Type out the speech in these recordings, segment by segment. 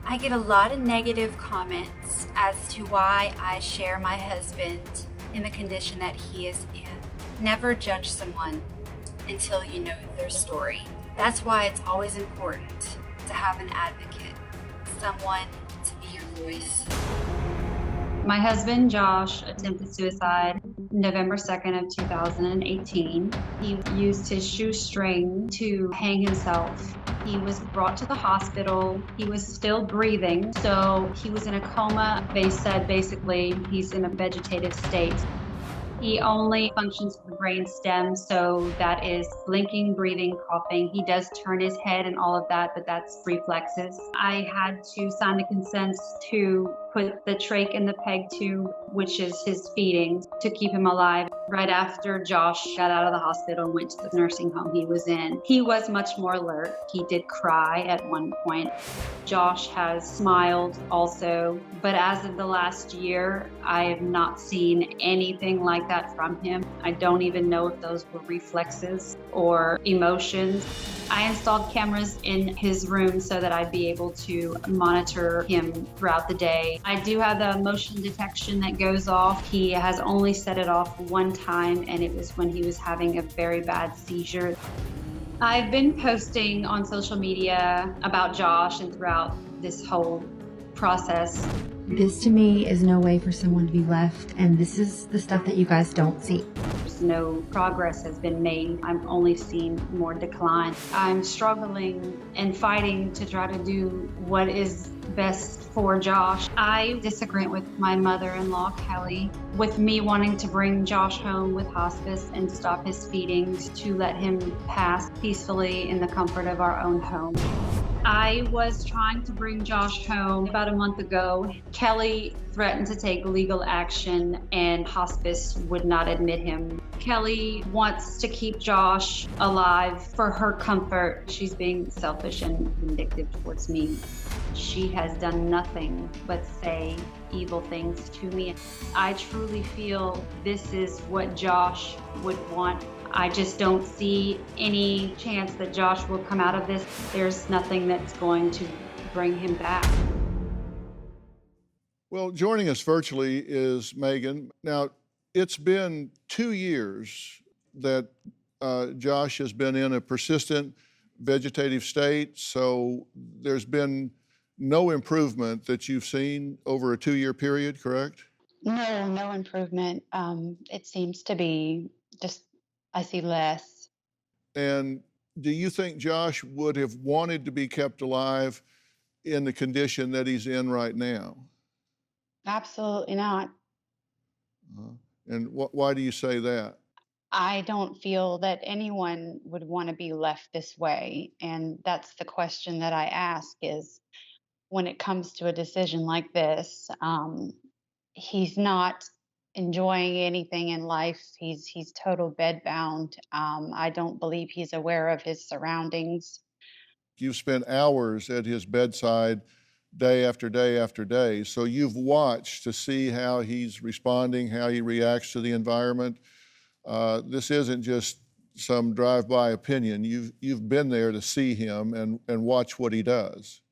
I get a lot of negative comments as to why I share my husband in the condition that he is in. Never judge someone until you know their story. That's why it's always important to have an advocate, someone to be your voice. My husband, Josh, attempted suicide November 2nd of 2018. He used his shoestring to hang himself. He was brought to the hospital. He was still breathing, so he was in a coma. They said basically he's in a vegetative state. He only functions with the brain stem, so that is blinking, breathing, coughing. He does turn his head and all of that, but that's reflexes. I had to sign the consents to put the trach in the peg tube, which is his feeding, to keep him alive. Right after Josh got out of the hospital and went to the nursing home he was in, he was much more alert. He did cry at one point. Josh has smiled also, but as of the last year, I have not seen anything like that from him. I don't even know if those were reflexes or emotions. I installed cameras in his room so that I'd be able to monitor him throughout the day. I do have the motion detection that goes off. He has only set it off one time, and it was when he was having a very bad seizure. I've been posting on social media about Josh and throughout this whole process. This to me is no way for someone to be left, and this is the stuff that you guys don't see. No progress has been made. I've only seen more decline. I'm struggling and fighting to try to do what is best for Josh. I disagree with my mother-in-law, Kelly, with me wanting to bring Josh home with hospice and stop his feedings to let him pass peacefully in the comfort of our own home. I was trying to bring Josh home about a month ago. Kelly threatened to take legal action and hospice would not admit him. Kelly wants to keep Josh alive for her comfort. She's being selfish and vindictive towards me. She has done nothing but say evil things to me. I truly feel this is what Josh would want. I just don't see any chance that Josh will come out of this. There's nothing that's going to bring him back. Well, joining us virtually is Megan. Now, it's been 2 years that Josh has been in a persistent vegetative state, so there's been no improvement that you've seen over a 2-year period, correct? No improvement. It seems to be just, I see less. And do you think Josh would have wanted to be kept alive in the condition that he's in right now? Absolutely not. And why do you say that? I don't feel that anyone would want to be left this way. And that's the question that I ask is when it comes to a decision like this, he's not enjoying anything in life. He's total bedbound. I don't believe he's aware of his surroundings. You've spent hours at his bedside day after day after day. So you've watched to see how he's responding, how he reacts to the environment. This isn't just some drive-by opinion. You've been there to see him and watch what he does.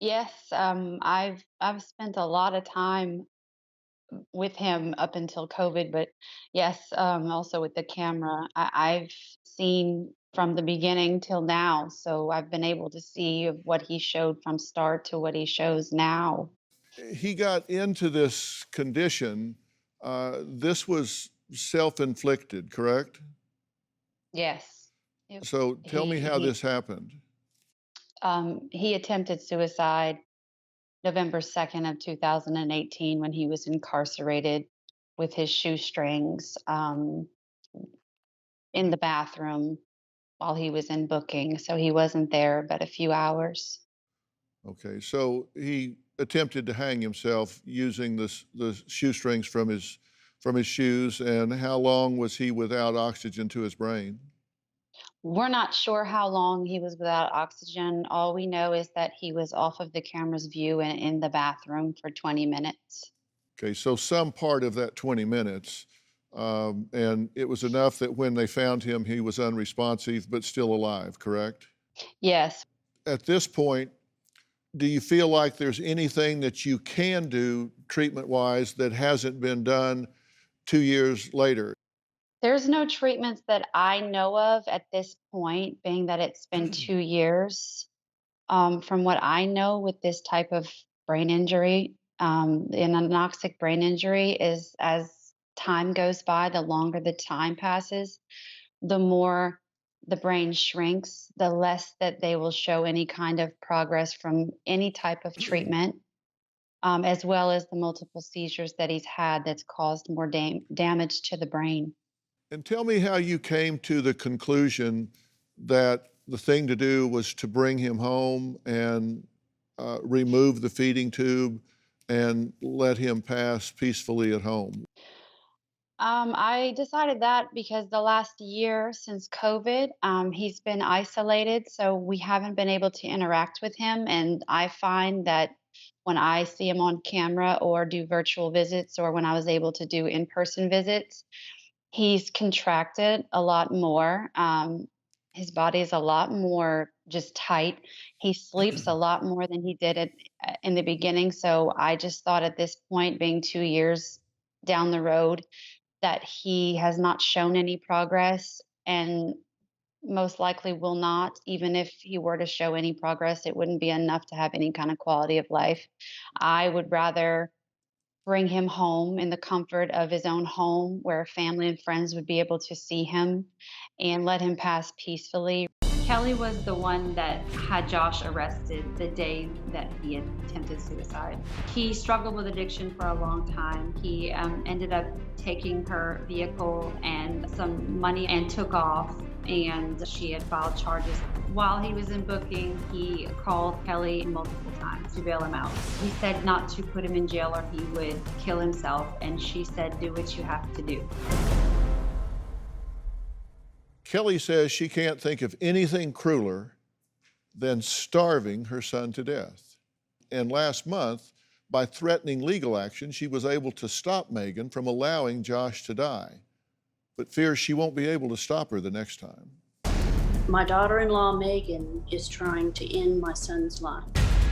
Yes, I've spent a lot of time with him up until COVID, but yes, also with the camera. I've seen from the beginning till now, so I've been able to see of what he showed from start to what he shows now. He got into this condition. This was self-inflicted, correct? Yes. So tell me how this happened. He attempted suicide November 2nd of 2018 when he was incarcerated with his shoestrings in the bathroom while he was in booking. So he wasn't there but a few hours. Okay, so he attempted to hang himself using the shoestrings from his shoes. And how long was he without oxygen to his brain? We're not sure how long he was without oxygen. All we know is that he was off of the camera's view and in the bathroom for 20 minutes. Okay, so some part of that 20 minutes, and it was enough that when they found him, he was unresponsive but still alive, correct? Yes. At this point, do you feel like there's anything that you can do treatment-wise that hasn't been done 2 years later? There's no treatments that I know of at this point, being that it's been 2 years. From what I know with this type of brain injury, an anoxic brain injury is as time goes by, the longer the time passes, the more the brain shrinks, the less that they will show any kind of progress from any type of treatment, as well as the multiple seizures that he's had that's caused more damage to the brain. And tell me how you came to the conclusion that the thing to do was to bring him home and remove the feeding tube and let him pass peacefully at home. I decided that because the last year since COVID, he's been isolated, so we haven't been able to interact with him. And I find that when I see him on camera or do virtual visits, or when I was able to do in person visits, he's contracted a lot more. His body is a lot more just tight. He sleeps a lot more than he did in the beginning. So I just thought at this point, being 2 years down the road, that he has not shown any progress and most likely will not. Even if he were to show any progress, it wouldn't be enough to have any kind of quality of life. I would rather bring him home in the comfort of his own home where family and friends would be able to see him and let him pass peacefully. Kelly was the one that had Josh arrested the day that he had attempted suicide. He struggled with addiction for a long time. He ended up taking her vehicle and some money and took off, and she had filed charges. While he was in booking, he called Kelly multiple times to bail him out. He said not to put him in jail or he would kill himself, and she said, "Do what you have to do." Kelly says she can't think of anything crueler than starving her son to death. And last month, by threatening legal action, she was able to stop Megan from allowing Josh to die, but fears she won't be able to stop her the next time. My daughter-in-law, Megan, is trying to end my son's life.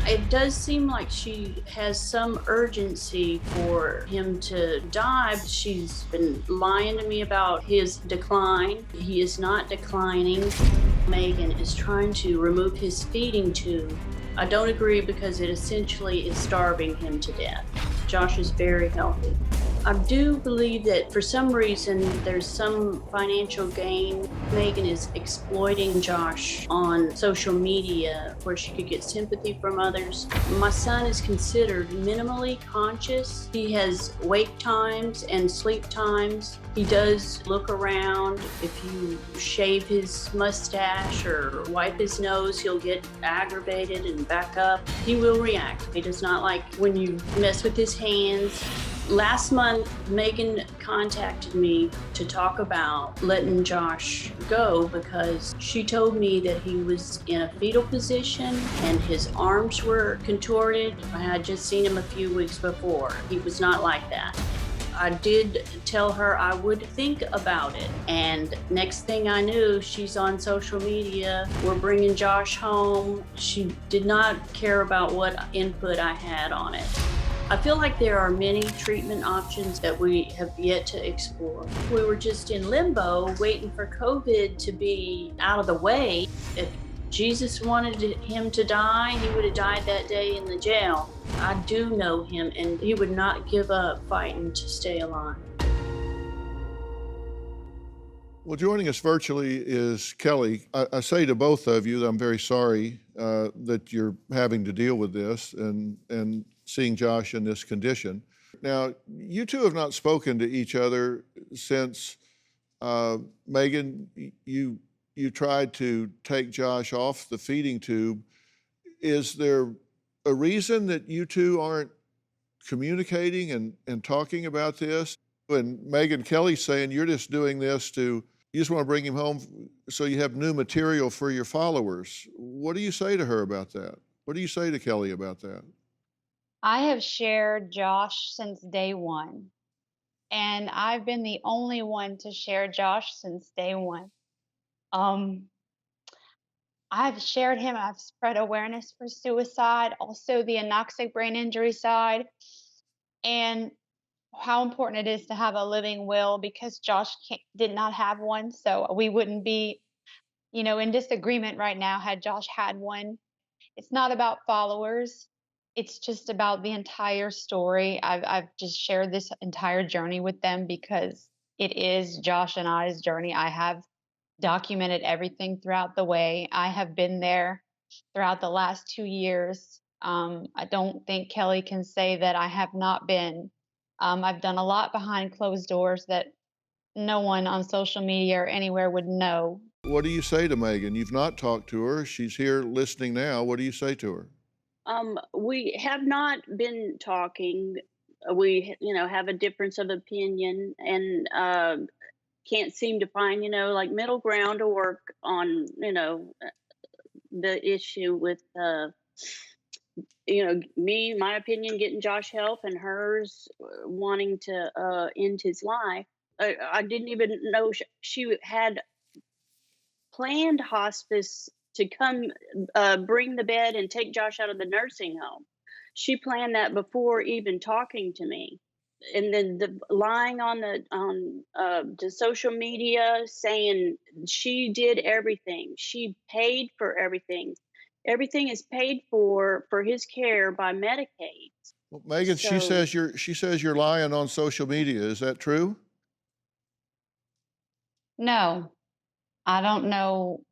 It does seem like she has some urgency for him to die. She's been lying to me about his decline. He is not declining. Megan is trying to remove his feeding tube. I don't agree because it essentially is starving him to death. Josh is very healthy. I do believe that for some reason there's some financial gain. Megan is exploiting Josh on social media where she could get sympathy from others. My son is considered minimally conscious. He has wake times and sleep times. He does look around. If you shave his mustache or wipe his nose, he'll get aggravated and back up. He will react. He does not like when you mess with his hands. Last month, Megan contacted me to talk about letting Josh go because she told me that he was in a fetal position and his arms were contorted. I had just seen him a few weeks before. He was not like that. I did tell her I would think about it. And next thing I knew, she's on social media. We're bringing Josh home. She did not care about what input I had on it. I feel like there are many treatment options that we have yet to explore. We were just in limbo waiting for COVID to be out of the way. If Jesus wanted him to die, he would have died that day in the jail. I do know him, and he would not give up fighting to stay alive. Well, joining us virtually is Kelly. I say to both of you that I'm very sorry that you're having to deal with this and seeing Josh in this condition. Now, you two have not spoken to each other since, Megan, you tried to take Josh off the feeding tube. Is there a reason that you two aren't communicating and talking about this? And Megan, Kelly's saying you're just doing this you just want to bring him home so you have new material for your followers. What do you say to her about that? What do you say to Kelly about that? I have shared Josh since day one, and I've been the only one to share Josh since day one. I've shared him. I've spread awareness for suicide, also the anoxic brain injury side, and how important it is to have a living will, because Josh did not have one. So we wouldn't be, in disagreement right now had Josh had one. It's not about followers. It's just about the entire story. I've just shared this entire journey with them because it is Josh and I's journey. I have documented everything throughout the way. I have been there throughout the last 2 years. I don't think Kelly can say that I have not been. I've done a lot behind closed doors that no one on social media or anywhere would know. What do you say to Megan? You've not talked to her. She's here listening now. What do you say to her? We have not been talking. We, have a difference of opinion, and can't seem to find, like middle ground to work on, the issue with, my opinion, getting Josh help, and hers wanting to end his life. I didn't even know she had planned hospice to come bring the bed and take Josh out of the nursing home. She planned that before even talking to me. And then the lying on the social media saying she did everything. She paid for everything. Everything is paid for his care by Medicaid. Well, Megan, she says you're lying on social media. Is that true? No, I don't know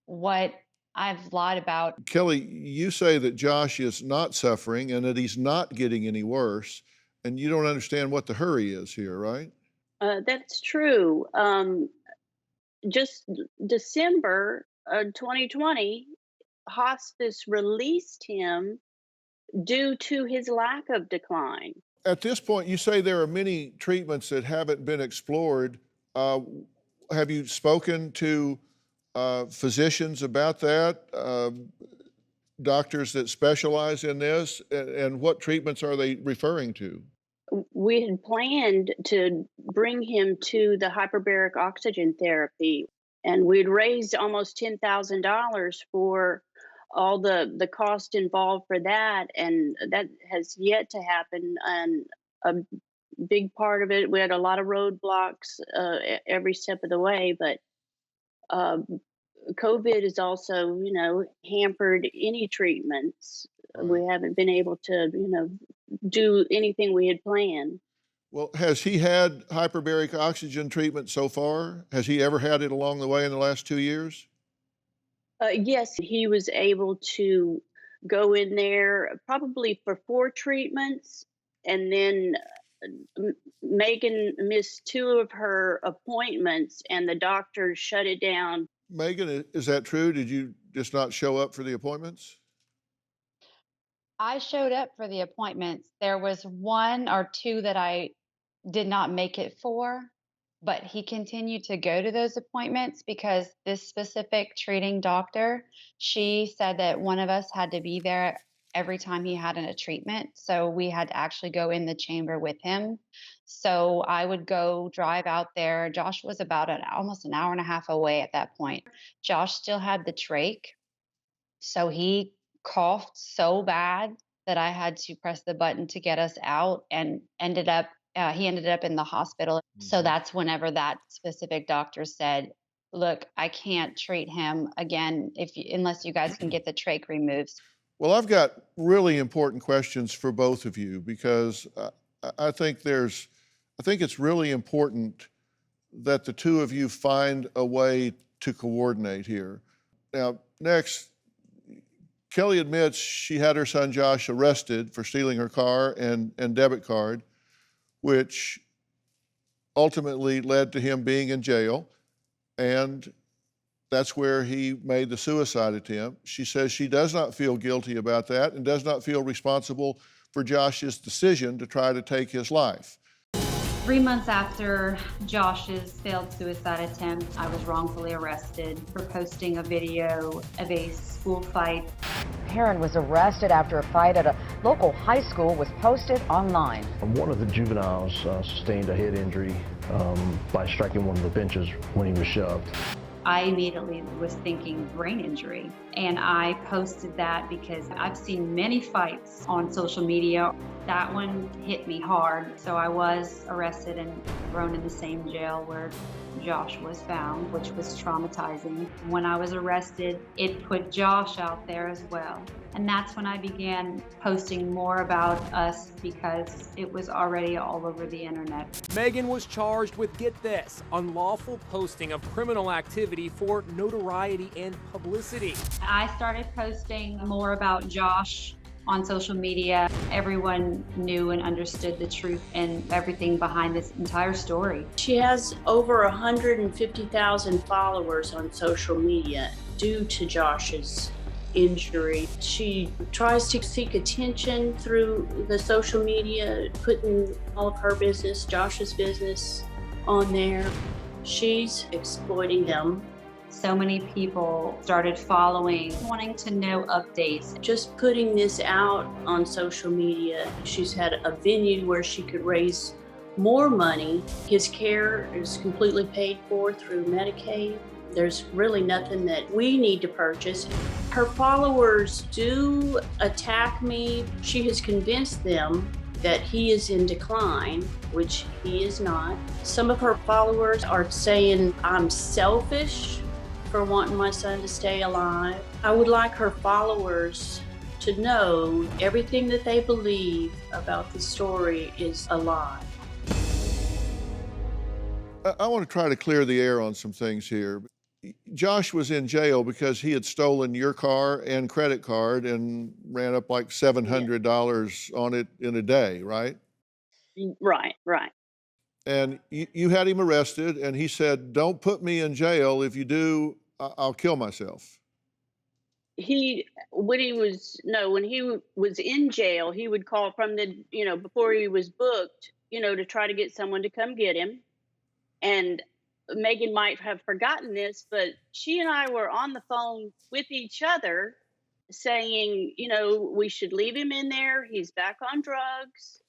what I've lied about. Kelly, you say that Josh is not suffering and that he's not getting any worse, and you don't understand what the hurry is here, right? That's true. Just December 2020, hospice released him due to his lack of decline. At this point, you say there are many treatments that haven't been explored. Have you spoken to physicians about that? Doctors that specialize in this, and what treatments are they referring to? We had planned to bring him to the hyperbaric oxygen therapy, and we'd raised almost $10,000 for all the cost involved for that, and that has yet to happen. And a big part of it, we had a lot of roadblocks every step of the way, but COVID has also, hampered any treatments. Right. We haven't been able to, do anything we had planned. Well, has he had hyperbaric oxygen treatment so far? Has he ever had it along the way in the last 2 years? Yes, he was able to go in there probably for 4 treatments, and then Megan missed 2 of her appointments, and the doctor shut it down. Megan, is that true? Did you just not show up for the appointments? I showed up for the appointments. There was 1 or 2 that I did not make it for, but he continued to go to those appointments because this specific treating doctor, she said that one of us had to be there every time he had a treatment. So we had to actually go in the chamber with him. So I would go drive out there. Josh was about almost an hour and a half away at that point. Josh still had the trach. So he coughed so bad that I had to press the button to get us out, and he ended up in the hospital. Mm-hmm. So that's whenever that specific doctor said, look, I can't treat him again unless you guys can get the trach removed. Well, I've got really important questions for both of you, because I think it's really important that the two of you find a way to coordinate here. Now, next, Kelly admits she had her son Josh arrested for stealing her car and debit card, which ultimately led to him being in jail, and that's where he made the suicide attempt. She says she does not feel guilty about that and does not feel responsible for Josh's decision to try to take his life. 3 months after Josh's failed suicide attempt, I was wrongfully arrested for posting a video of a school fight. Parent was arrested after a fight at a local high school was posted online. One of the juveniles sustained a head injury by striking one of the benches when he was shoved. I immediately was thinking brain injury. And I posted that because I've seen many fights on social media. That one hit me hard. So I was arrested and thrown in the same jail where Josh was found, which was traumatizing. When I was arrested, it put Josh out there as well. And that's when I began posting more about us because it was already all over the internet. Megan was charged with, get this, unlawful posting of criminal activity for notoriety and publicity. I started posting more about Josh on social media. Everyone knew and understood the truth and everything behind this entire story. She has over 150,000 followers on social media due to Josh's injury. She tries to seek attention through the social media, putting all of her business, Josh's business, on there. She's exploiting them. So many people started following, wanting to know updates. Just putting this out on social media, she's had a venue where she could raise more money. His care is completely paid for through Medicaid. There's really nothing that we need to purchase. Her followers do attack me. She has convinced them that he is in decline, which he is not. Some of her followers are saying I'm selfish for wanting my son to stay alive. I would like her followers to know everything that they believe about the story is a lie. I want to try to clear the air on some things here. Josh was in jail because he had stolen your car and credit card and ran up like $700 on it in a day, right? Right. And you had him arrested, and he said, "Don't put me in jail. If you do, I'll kill myself." When he was in jail, he would call from before he was booked, to try to get someone to come get him. And Megan might have forgotten this, but she and I were on the phone with each other saying, we should leave him in there. He's back on drugs.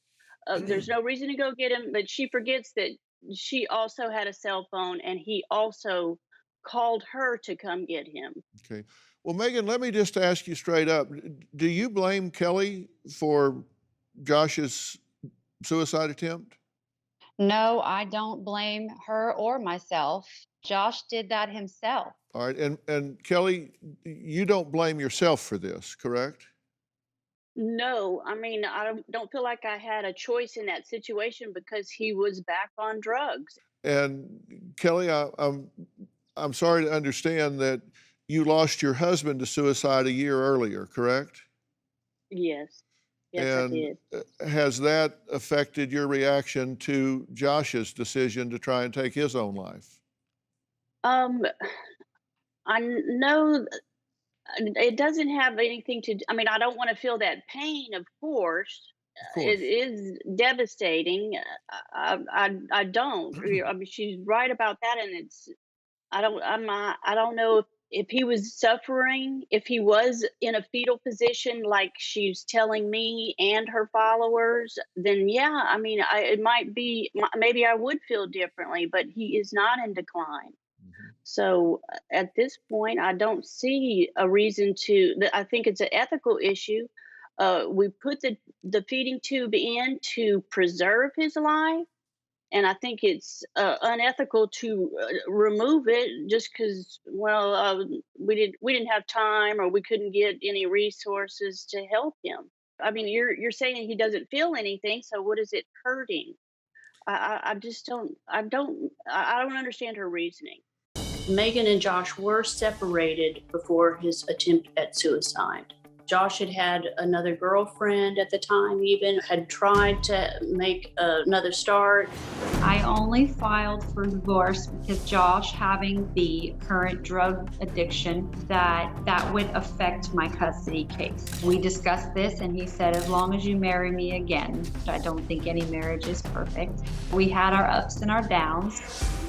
There's no reason to go get him. But she forgets that she also had a cell phone, and he also called her to come get him. Okay. Well, Megan, let me just ask you straight up. Do you blame Kelly for Josh's suicide attempt? No, I don't blame her or myself. Josh did that himself. All right. And Kelly, you don't blame yourself for this, correct? No, I mean, I don't feel like I had a choice in that situation because he was back on drugs. And Kelly, I'm sorry to understand that you lost your husband to suicide a year earlier, correct? Yes. Yes, And I did. has that affected your reaction to Josh's decision to try and take his own life? I know it doesn't have anything to. I mean, I don't want to feel that pain, of course. Of course. It is devastating. I don't. I mean, she's right about that, and it's. I don't know if he was suffering, if he was in a fetal position like she's telling me and her followers, then yeah, I mean, it might be, maybe I would feel differently, but he is not in decline. So at this point, I don't see a reason I think it's an ethical issue. We put the feeding tube in to preserve his life. And I think it's unethical to remove it just because, we didn't have time or we couldn't get any resources to help him. I mean, you're saying he doesn't feel anything, so what is it hurting? I just don't. I don't understand her reasoning. Megan and Josh were separated before his attempt at suicide. Josh had another girlfriend at the time, even had tried to make another start. I only filed for divorce because Josh having the current drug addiction, that would affect my custody case. We discussed this and he said, as long as you marry me again. I don't think any marriage is perfect. We had our ups and our downs.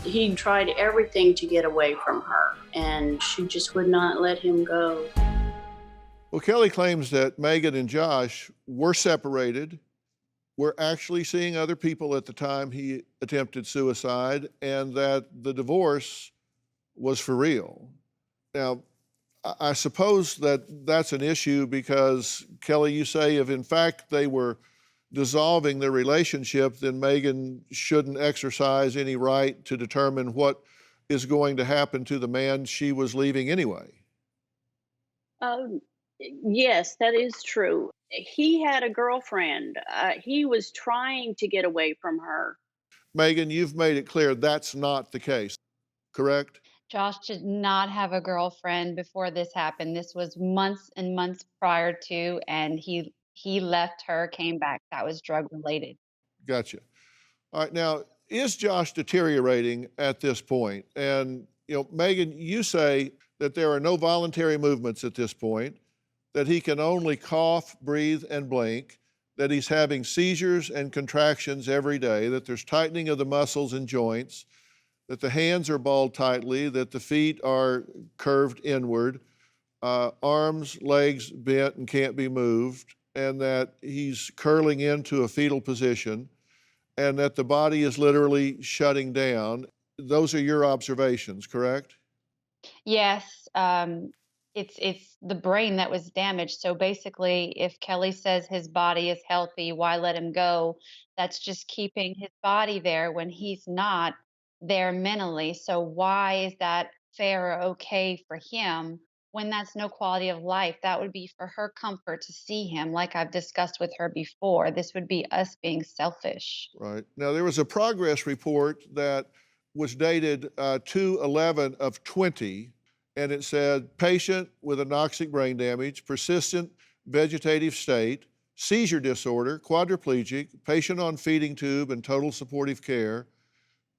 He tried everything to get away from her, and she just would not let him go. Well, Kelly claims that Megan and Josh were separated, were actually seeing other people at the time he attempted suicide, and that the divorce was for real. Now, I suppose that that's an issue because, Kelly, you say if in fact they were dissolving their relationship, then Megan shouldn't exercise any right to determine what is going to happen to the man she was leaving anyway. Yes, that is true. He had a girlfriend. He was trying to get away from her. Megan, you've made it clear that's not the case, correct? Josh did not have a girlfriend before this happened. This was months and months prior to, and he left her, came back. That was drug related. Gotcha. All right, now, is Josh deteriorating at this point? And, Megan, you say that there are no voluntary movements at this point, that he can only cough, breathe, and blink, that he's having seizures and contractions every day, that there's tightening of the muscles and joints, that the hands are balled tightly, that the feet are curved inward, arms, legs bent and can't be moved, and that he's curling into a fetal position, and that the body is literally shutting down. Those are your observations, correct? Yes, it's the brain that was damaged. So basically, if Kelly says his body is healthy, why let him go? That's just keeping his body there when he's not there mentally. So why is that fair or okay for him when that's no quality of life? That would be for her comfort to see him, like I've discussed with her before. This would be us being selfish. Right. Now, there was a progress report that was dated 2/11 of 20, and it said patient with anoxic brain damage, persistent vegetative state, seizure disorder, quadriplegic, patient on feeding tube and total supportive care,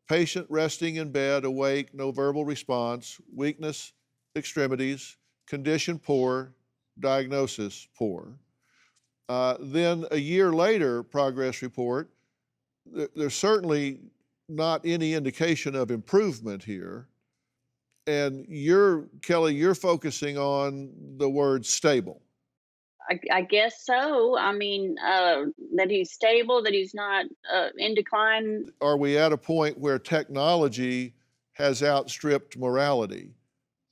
patient resting in bed, awake, no verbal response, weakness, extremities, condition poor, diagnosis poor. Then a year later, progress report, there's certainly not any indication of improvement here. And Kelly, you're focusing on the word stable. I guess so. I mean, that he's stable, that he's not in decline. Are we at a point where technology has outstripped morality?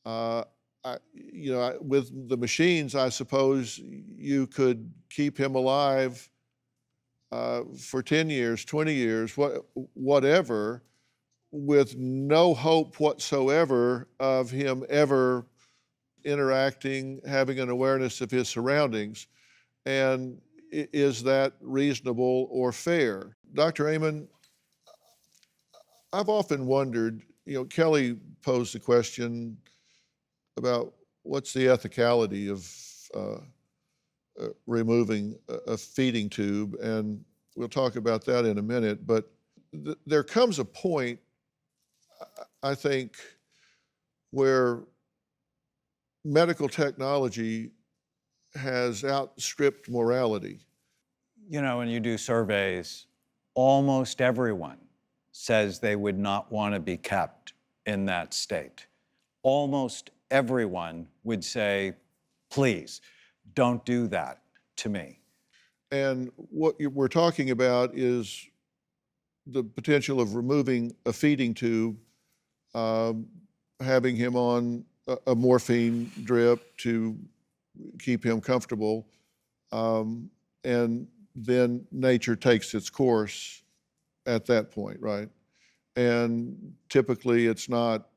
With the machines, I suppose you could keep him alive for 10 years, 20 years, whatever, with no hope whatsoever of him ever interacting, having an awareness of his surroundings. And is that reasonable or fair? Dr. Amen, I've often wondered, Kelly posed the question about what's the ethicality of removing a feeding tube, and we'll talk about that in a minute, but there comes a point, I think, where medical technology has outstripped morality. When you do surveys, almost everyone says they would not want to be kept in that state. Almost everyone would say, please, don't do that to me. And what we're talking about is the potential of removing a feeding tube, having him on a morphine drip to keep him comfortable, and then nature takes its course at that point, right? And typically it's not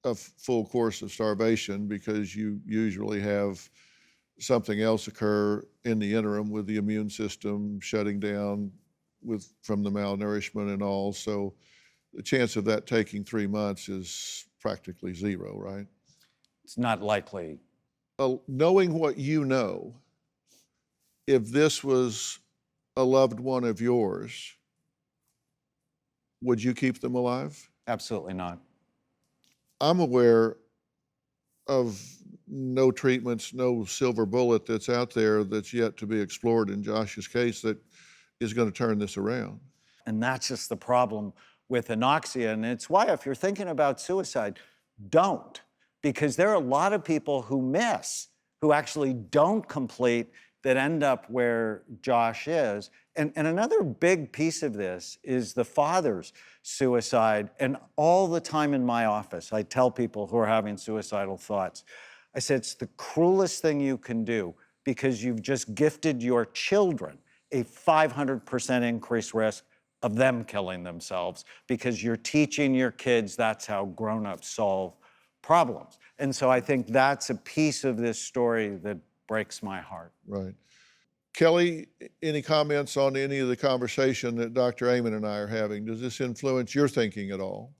a full course of starvation because you usually have something else occur in the interim with the immune system shutting down from the malnourishment and all. So the chance of that taking 3 months is practically zero, right? It's not likely. Knowing what you know, if this was a loved one of yours, would you keep them alive? Absolutely not. I'm aware of no treatments, no silver bullet that's out there that's yet to be explored in Josh's case that is going to turn this around. And that's just the problem with anoxia. And it's why, if you're thinking about suicide, don't. Because there are a lot of people who miss, who actually don't complete that end up where Josh is. And another big piece of this is the father's suicide. And all the time in my office, I tell people who are having suicidal thoughts, I said, it's the cruelest thing you can do because you've just gifted your children a 500% increased risk of them killing themselves because you're teaching your kids that's how grown-ups solve problems. And so I think that's a piece of this story that breaks my heart. Right. Kelly, any comments on any of the conversation that Dr. Amen and I are having? Does this influence your thinking at all?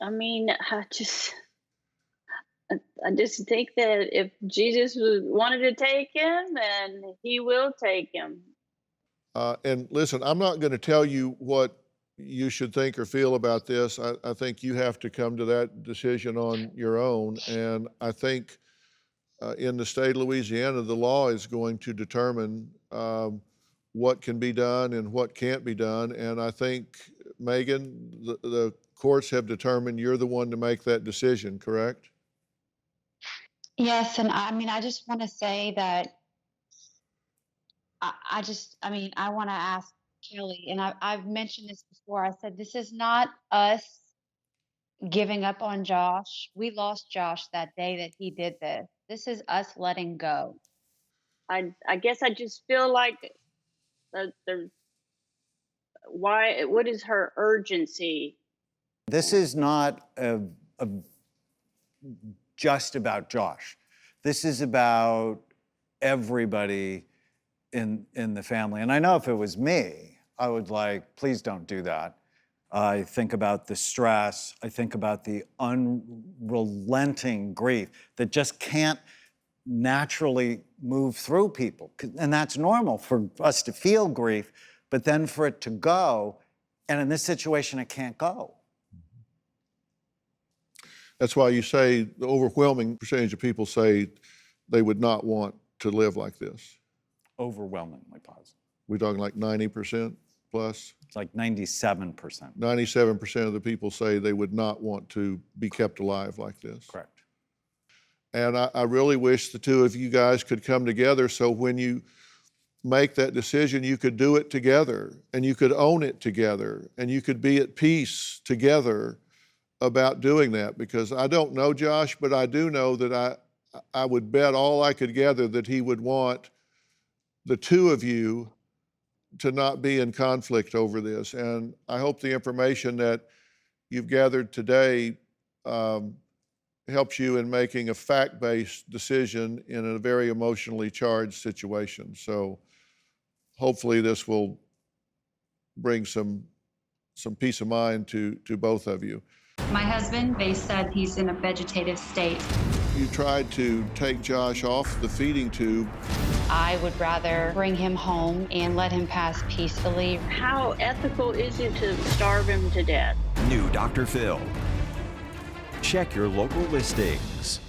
I mean, I just think that if Jesus wanted to take him, then he will take him. And listen, I'm not going to tell you what you should think or feel about this. I think you have to come to that decision on your own. And I think in the state of Louisiana, the law is going to determine what can be done and what can't be done. And I think, Megan, the courts have determined you're the one to make that decision, correct? Yes, and I just want to say that I want to ask Kelly, and I've mentioned this before. I said, this is not us giving up on Josh. We lost Josh that day that he did this. This is us letting go. I guess I just feel like what is her urgency? This is not just about Josh. This is about everybody in the family. And I know if it was me, I would like, please don't do that. I think about the stress. I think about the unrelenting grief that just can't naturally move through people. And that's normal for us to feel grief, but then for it to go, and in this situation, it can't go. That's why you say the overwhelming percentage of people say they would not want to live like this. Overwhelmingly positive. We're talking like 90% plus? It's like 97%. 97% of the people say they would not want to be kept alive like this. Correct. And I really wish the two of you guys could come together so when you make that decision, you could do it together and you could own it together and you could be at peace together about doing that. Because I don't know Josh, but I do know that I would bet all I could gather that he would want the two of you to not be in conflict over this. And I hope the information that you've gathered today helps you in making a fact-based decision in a very emotionally charged situation. So hopefully this will bring some peace of mind to both of you. My husband, they said he's in a vegetative state. You tried to take Josh off the feeding tube. I would rather bring him home and let him pass peacefully. How ethical is it to starve him to death? New Dr. Phil. Check your local listings.